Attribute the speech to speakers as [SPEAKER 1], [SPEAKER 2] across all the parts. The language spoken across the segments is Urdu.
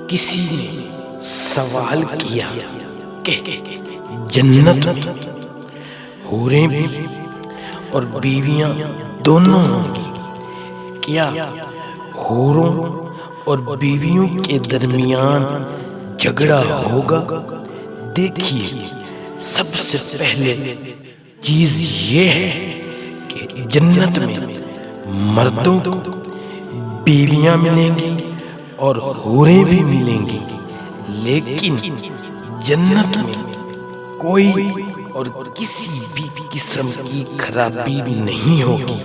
[SPEAKER 1] کسی نے سوال کیا کہ جنت میں حوریں بھی اور بیویاں دونوں ہوں گی، کیا حوروں اور بیویوں کے درمیان جھگڑا ہوگا؟ دیکھیے، سب سے پہلے چیز یہ ہے کہ جنت میں مردوں کو بیویاں ملیں گی اور حوریں بھی ملیں گی، لیکن جنت میں کوئی اور کسی بھی قسم کی خرابی نہیں ہوگی۔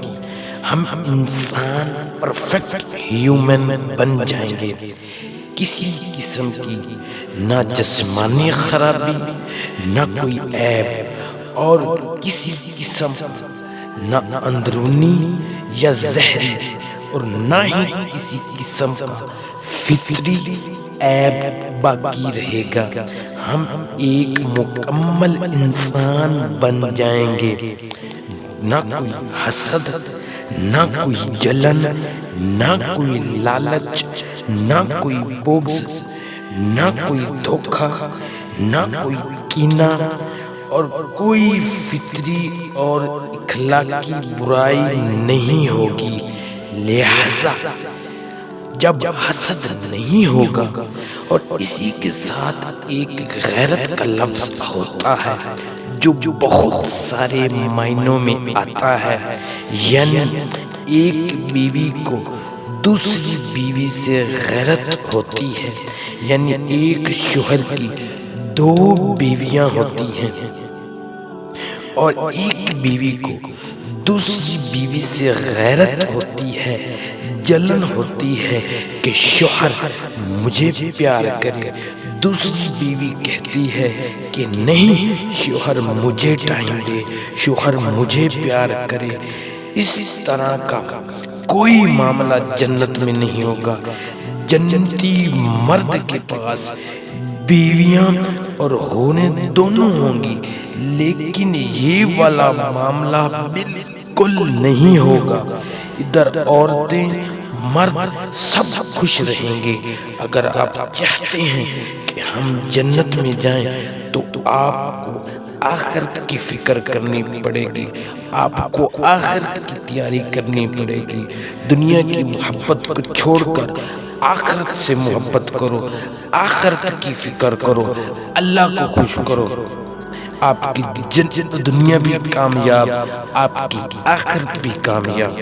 [SPEAKER 1] ہم انسان پرفیکٹ ہیومن بن جائیں گے، کسی قسم کی نہ جسمانی خرابی، نہ کوئی عیب، اور کسی قسم نہ اندرونی یا زہری، اور نہ ہی کسی قسم کا فطری عیب باقی رہے گا۔ ہم ایک مکمل انسان بن جائیں گے، نہ کوئی حسد، نہ کوئی جلن، نہ کوئی لالچ، نہ کوئی بغض، نہ کوئی دھوکہ، نہ کوئی کینہ، اور کوئی فطری اور اخلاقی برائی نہیں ہوگی۔ لہذا جب حسد نہیں ہوگا اور اسی کے ساتھ ایک غیرت کا لفظ ہوتا ہے جو بہت سارے معنوں میں آتا ہے، یعنی ایک بیوی کو دوسری بیوی سے غیرت ہوتی ہے، یعنی ایک شوہر کی دو بیویاں ہوتی ہیں اور ایک بیوی کو دوسری بیوی سے غیرت ہوتی ہے، جلن ہوتی ہے کہ شوہر مجھے پیار کرے، دوسری بیوی کہتی ہے کہ نہیں، شوہر مجھے ٹائم دے، شوہر مجھے پیار کرے۔ اس طرح کا کوئی معاملہ جنت میں نہیں ہوگا۔ جنتی مرد کے پاس بیویاں اور حوریں دونوں ہوں گی، لیکن یہ والا معاملہ بالکل نہیں ہوگا۔ ادھر عورتیں مرد سب خوش رہیں گے۔ اگر آپ چاہتے ہیں کہ ہم جنت میں جائیں تو آپ کو آخرت کی فکر کرنی پڑے گی، آپ کو آخرت کی تیاری کرنی پڑے گی۔ دنیا کی محبت کو چھوڑ کر آخرت سے محبت کرو، آخرت کی فکر کرو، اللہ کو خوش کرو۔ آپ کی دنیا بھی کامیاب، آپ کی آخرت بھی کامیاب۔